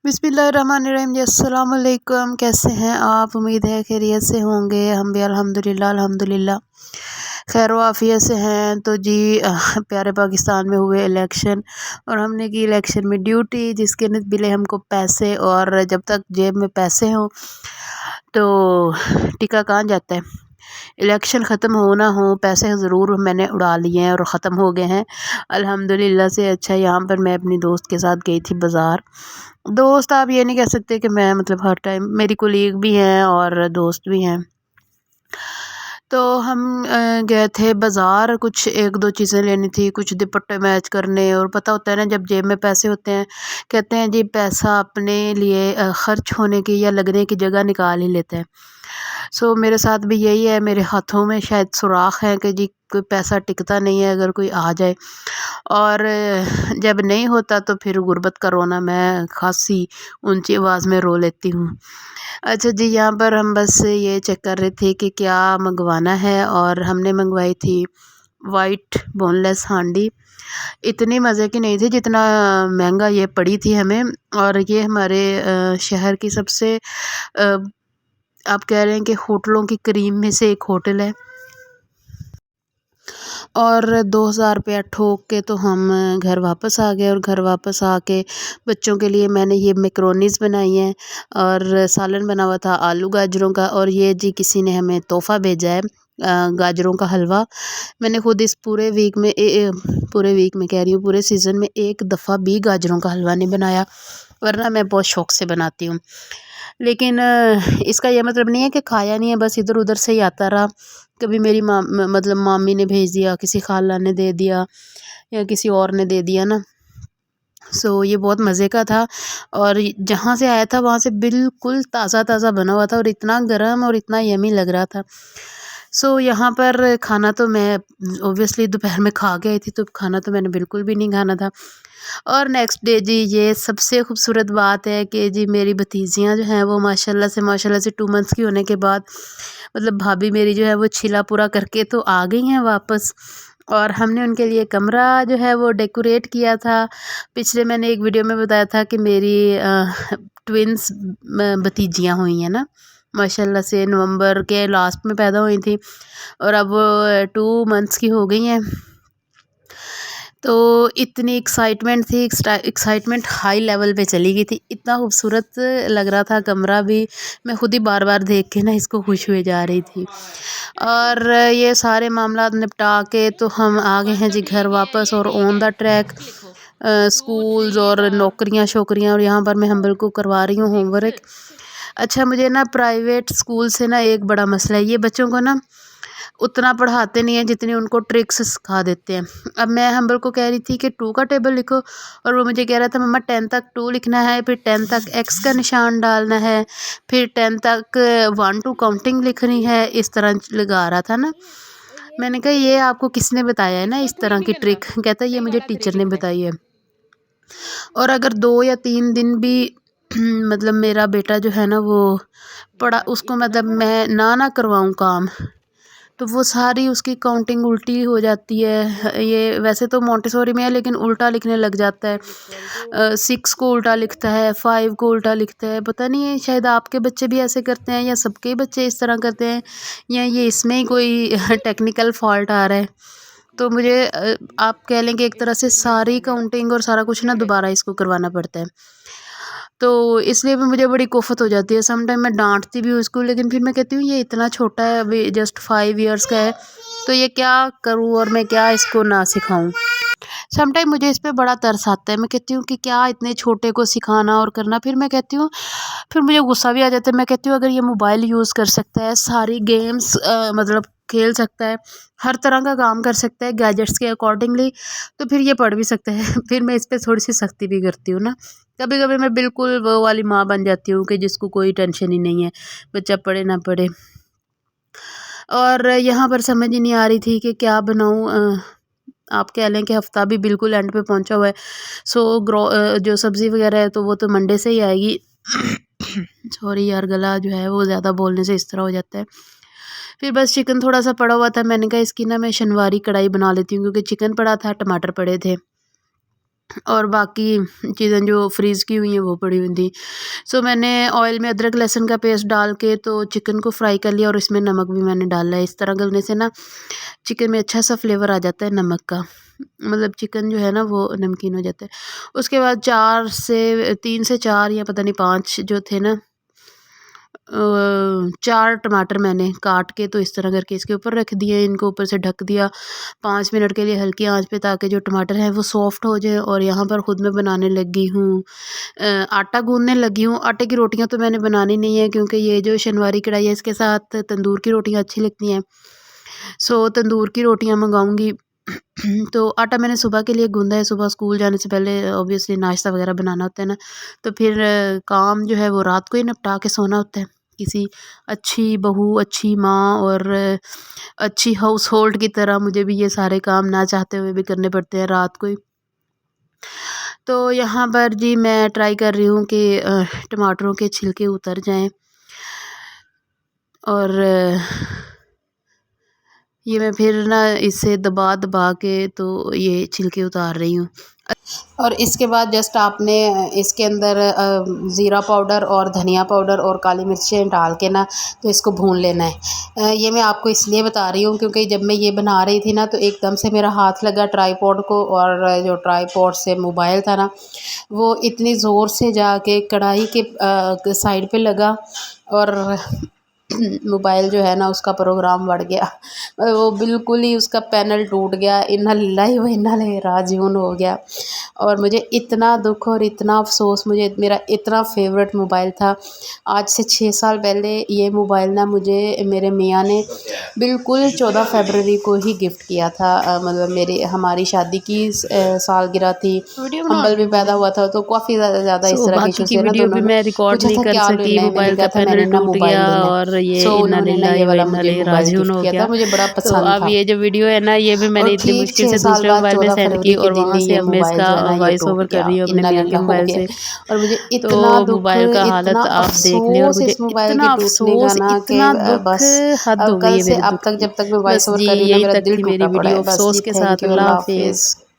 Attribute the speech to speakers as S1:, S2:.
S1: बिस्मिल्लाहिर्रहमानिर्रहीम जी, अस्सलाम वालेकुम। कैसे हैं आप? उम्मीद है खैरियत से होंगे। हम भी अल्हम्दुलिल्लाह अल्हम्दुलिल्लाह खैर वाफियत से हैं। तो जी प्यारे पाकिस्तान में हुए इलेक्शन और हमने की इलेक्शन में ड्यूटी, जिसके मिले हमको पैसे। और जब तक जेब में पैसे हों तो टिका कहाँ जाता है। इलेक्शन ख़त्म हो ना हो, पैसे ज़रूर मैंने उड़ा लिए हैं और ख़त्म हो गए हैं अल्हम्दुलिल्लाह से। अच्छा, यहाँ पर मैं अपनी दोस्त के साथ गई थी बाज़ार। दोस्त आप ये नहीं कह सकते कि मैं मतलब हर टाइम, मेरी कोलीग भी हैं और दोस्त भी हैं। तो हम गए थे बाज़ार, कुछ एक दो चीज़ें लेनी थी, कुछ दुपट्टे मैच करने। और पता होता है ना, जब जेब में पैसे होते हैं, कहते हैं जी पैसा अपने लिए ख़र्च होने की या लगने की जगह निकाल ही लेते हैं। सो मेरे साथ भी यही है, मेरे हाथों में शायद सुराख है कि जी कोई पैसा टिकता नहीं है अगर कोई आ जाए। और जब नहीं होता तो फिर गुर्बत का रोना मैं खासी ऊंची आवाज़ में रो लेती हूँ। अच्छा जी, यहाँ पर हम बस ये चेक कर रहे थे कि क्या मंगवाना है, और हमने मंगवाई थी वाइट बोनलेस हांडी। इतनी मज़े की नहीं थी जितना महंगा ये पड़ी थी हमें। और ये हमारे शहर की सबसे आप कह रहे हैं कि होटलों की करीम में से एक होटल है। और 2,000 रुपया ठोक के तो हम घर वापस आ गए। और घर वापस आके बच्चों के लिए मैंने ये मैक्रोनीस बनाई हैं और सालन बना हुआ था आलू गाजरों का। और ये जी किसी ने हमें तोहफ़ा भेजा है गाजरों का हलवा। मैंने खुद इस पूरे वीक में पूरे वीक में कह रही हूँ, पूरे सीज़न में एक दफ़ा भी गाजरों का हलवा नहीं बनाया, वरना मैं बहुत शौक़ से बनाती हूँ। लेकिन इसका ये मतलब नहीं है कि खाया नहीं है, बस इधर उधर से ही आता रहा। कभी मेरी मतलब मामी ने भेज दिया, किसी खाला ने दे दिया या किसी और ने दे दिया ना। सो ये बहुत मज़े का था। और जहाँ से आया था वहाँ से बिल्कुल ताज़ा ताज़ा बना हुआ था और इतना गर्म और इतना यमी लग रहा था। सो यहाँ पर खाना तो मैं ऑब्वियसली दोपहर में खा के आई थी, तो खाना तो मैंने बिल्कुल भी नहीं खाना था। और नेक्स्ट डे जी, ये सबसे खूबसूरत बात है कि जी मेरी भतीजियाँ जो हैं वो माशाल्लाह से 2 मंथ्स की होने के बाद, मतलब भाभी मेरी जो है वो छिला पूरा करके तो आ गई हैं वापस। और हमने उनके लिए कमरा जो है वो डेकोरेट किया था। पिछले मैंने एक वीडियो में बताया था कि मेरी ट्विंस भतीजियाँ हुई हैं ना, माशाल्लाह से नवंबर के लास्ट में पैदा हुई थी और अब वो 2 मंथ्स की हो गई हैं। तो इतनी एक्साइटमेंट थी, एक्साइटमेंट हाई लेवल पे चली गई थी। इतना खूबसूरत लग रहा था कमरा भी, मैं खुद ही बार बार देख के ना इसको खुश हुए जा रही थी। और ये सारे मामला निपटा के तो हम आ गए हैं जी घर वापस और ऑन द ट्रैक स्कूल्स और नौकरियां शोकरियां। और यहाँ पर मैं हम्बल को करवा रही हूँ होमवर्क। अच्छा, मुझे ना प्राइवेट स्कूल से ना एक बड़ा मसला है, ये बच्चों को ना उतना पढ़ाते नहीं है जितनी उनको ट्रिक्स सिखा देते हैं। अब मैं हम्बल को कह रही थी कि 2 का टेबल लिखो, और वो मुझे कह रहा था मम्मा 10 तक 2 लिखना है, फिर 10 तक एक्स का निशान डालना है, फिर 10 तक 1 टू काउंटिंग लिखनी है। इस तरह लगा रहा था ना। मैंने कहा ये आपको किसने बताया है ना इस तरह की ट्रिक? कहता है ये मुझे टीचर ने बताई है। और अगर 2 या 3 दिन भी मतलब मेरा बेटा जो है ना वो पढ़ा, उसको मतलब मैं ना करवाऊँ काम, तो वो सारी उसकी काउंटिंग उल्टी हो जाती है। ये वैसे तो मोंटेसोरी में है लेकिन उल्टा लिखने लग जाता है। 6 को उल्टा लिखता है, 5 को उल्टा लिखता है। पता नहीं है, शायद आपके बच्चे भी ऐसे करते हैं या सबके ही बच्चे इस तरह करते हैं, या ये इसमें ही कोई टेक्निकल फॉल्ट आ रहा है। तो मुझे आप कह लें कि एक तरह से सारी काउंटिंग और सारा कुछ ना दोबारा इसको करवाना पड़ता है। तो इसलिए भी मुझे बड़ी कोफत हो जाती है। सम टाइम मैं डांटती भी हूँ इसको, लेकिन फिर मैं कहती हूँ ये इतना छोटा है, अभी जस्ट 5 ईयर्स का है, तो ये क्या करूँ और मैं क्या इसको ना सिखाऊं। सम टाइम मुझे इस पे बड़ा तरस आता है। मैं कहती हूँ कि क्या इतने छोटे को सिखाना और करना। फिर मैं कहती हूँ, फिर मुझे गुस्सा भी आ जाता है। मैं कहती हूँ अगर ये मोबाइल यूज़ कर सकता है, सारी गेम्स मतलब खेल सकता है, हर तरह का काम कर सकता है गैजेट्स के अकॉर्डिंगली, तो फिर ये पढ़ भी सकता है। फिर मैं इस पर थोड़ी सी सख्ती भी करती हूँ ना। कभी कभी मैं बिल्कुल वो वाली माँ बन जाती हूँ कि जिसको कोई टेंशन ही नहीं है, बच्चा पढ़े ना पढ़े। और यहाँ पर समझ ही नहीं आ रही थी कि क्या बनाऊँ। आप कह लें कि हफ्ता भी बिल्कुल एंड पे पहुँचा हुआ है। सो जो सब्ज़ी वगैरह है तो वो तो मंडे से ही आएगी। सॉरी यार, गला जो है वो ज़्यादा बोलने से इस तरह हो जाता है। फिर बस चिकन थोड़ा सा पड़ा हुआ था, मैंने कहा इसकी ना मैं शनिवारी कढ़ाई बना लेती हूँ, क्योंकि चिकन पड़ा था, टमाटर पड़े थे। और बाकी चीज़ें जो फ्रीज़ की हुई हैं वो पड़ी हुई थी। सो मैंने ऑयल में अदरक लहसुन का पेस्ट डाल के तो चिकन को फ्राई कर लिया और इसमें नमक भी मैंने डाला है। इस तरह करने से ना चिकन में अच्छा सा फ्लेवर आ जाता है नमक का, मतलब चिकन जो है ना वो नमकीन हो जाता है। उसके बाद 3 से 4 या पता नहीं 5 जो थे ना 4 टमाटर मैंने काट के तो इस तरह करके इसके ऊपर रख दिए, इनको ऊपर से ढक दिया 5 मिनट के लिए हल्की आंच पे, ताकि जो टमाटर है वो सॉफ्ट हो जाए। और यहाँ पर ख़ुद मैं बनाने लगी हूँ, आटा गूँदने लगी हूँ। आटे की रोटियाँ तो मैंने बनानी नहीं है क्योंकि ये जो शनवारी कढ़ाई है इसके साथ तंदूर की रोटियाँ अच्छी लगती हैं। सो तंदूर की रोटियाँ मंगाऊँगी। तो आटा मैंने सुबह के लिए गूँधा है, सुबह स्कूल जाने से पहले ऑब्वियसली नाश्ता वगैरह बनाना होता है ना, तो फिर काम जो है वो रात को ही निपटा के सोना होता है। किसी अच्छी बहू, अच्छी माँ और अच्छी हाउस होल्ड की तरह मुझे भी ये सारे काम ना चाहते हुए भी करने पड़ते हैं रात को ही। तो यहाँ पर जी मैं ट्राई कर रही हूँ कि टमाटरों के छिलके उतर जाएं, और ये मैं फिर ना इसे दबा दबा के तो ये छिलके उतार रही हूँ। और इसके बाद जस्ट आपने इसके अंदर ज़ीरा पाउडर और धनिया पाउडर और काली मिर्चें डाल के ना तो इसको भून लेना है। ये मैं आपको इसलिए बता रही हूँ क्योंकि जब मैं ये बना रही थी ना तो एकदम से मेरा हाथ लगा ट्राईपॉड को, और जो ट्राईपॉड से मोबाइल था ना वो इतनी ज़ोर से जाके कढ़ाई के साइड पे लगा, और मोबाइल जो है ना उसका प्रोग्राम बढ़ गया। वो बिल्कुल ही उसका पैनल टूट गया। इन्ना लिल्लाहि व इन्ना इलैहि राजिऊन हो गया। और मुझे इतना दुख और इतना अफ़सोस, मुझे मेरा इतना फेवरेट मोबाइल था। आज से 6 साल पहले ये मोबाइल ना मुझे मेरे मियाँ ने बिल्कुल 14 फरवरी को ही गिफ्ट किया था। मतलब हमारी शादी की सालगिरह थी, हम्बल भी पैदा हुआ था, तो काफ़ी ज़्यादा इस तरह के
S2: बाकी
S1: इश्यूज़
S2: की
S1: थे ना, तो
S2: वीडियो भी
S1: उन्होंने
S2: मैं रिकॉर्ड
S1: पूछा
S2: नहीं
S1: था
S2: कर
S1: क्या
S2: सकी,
S1: लेना है, मैंने
S2: मोबाइल
S1: कहा
S2: का
S1: था
S2: पैनल
S1: मैंने ना
S2: टूट गया
S1: मोबाइल लेना है।
S2: और ये
S1: सो
S2: इन्ना
S1: उन्होंने ना
S2: लिल्लाहि
S1: ये
S2: व
S1: वाला
S2: इन्ना
S1: मुझे
S2: इलैहि
S1: मोबाइल
S2: राजिऊन
S1: गिफ्ट
S2: हो
S1: किया
S2: गया।
S1: था, मुझे बड़ा
S2: तो
S1: पसंद
S2: अब
S1: था।
S2: ये जो वीडियो है ना ये भी मैंने
S1: और
S2: इतनी
S1: ठीक
S2: मुश्किल
S1: 6
S2: से
S1: साल
S2: दूसरे
S1: बाद
S2: मोबाइल में
S1: 14
S2: सेंड
S1: फरवरी
S2: की,
S1: के
S2: और
S1: दिन
S2: वहाँ
S1: ही
S2: से
S1: ये
S2: अब मैं
S1: मोबाइल
S2: इसका
S1: जो है ना ये
S2: वॉइस
S1: टूट
S2: ओवर कर
S1: गया,
S2: रही हूँ अपने
S1: इन्ना
S2: मियाँ के
S1: लिल्लाह हो
S2: मोबाइल
S1: गया।
S2: से।
S1: और मुझे
S2: तो
S1: इतना दुख,
S2: मोबाइल का
S1: इतना
S2: हालत आप देख लें, और
S1: अफ़सोस
S2: मुझे
S1: इस मोबाइल के
S2: इतना
S1: टूटने का
S2: अफ़सोस,
S1: ना कि
S2: इतना दुख,
S1: बस
S2: हद
S1: अब
S2: हो गई
S1: कल
S2: है
S1: से
S2: मेरे
S1: अब
S2: दुख
S1: तक
S2: की।
S1: जब तक मैं वॉइस
S2: बस
S1: ओवर
S2: जी
S1: कर रही हूँ ना
S2: यही
S1: मेरा
S2: तक
S1: दिल
S2: थी मेरी
S1: टूटा पड़ा है।
S2: वीडियो,
S1: बस
S2: अफ़सोस
S1: जी,
S2: के
S1: थैंक
S2: साथ
S1: यू,
S2: अल्लाह
S1: अल्लाह
S2: हाफ़िज़।
S1: हाफ़िज़।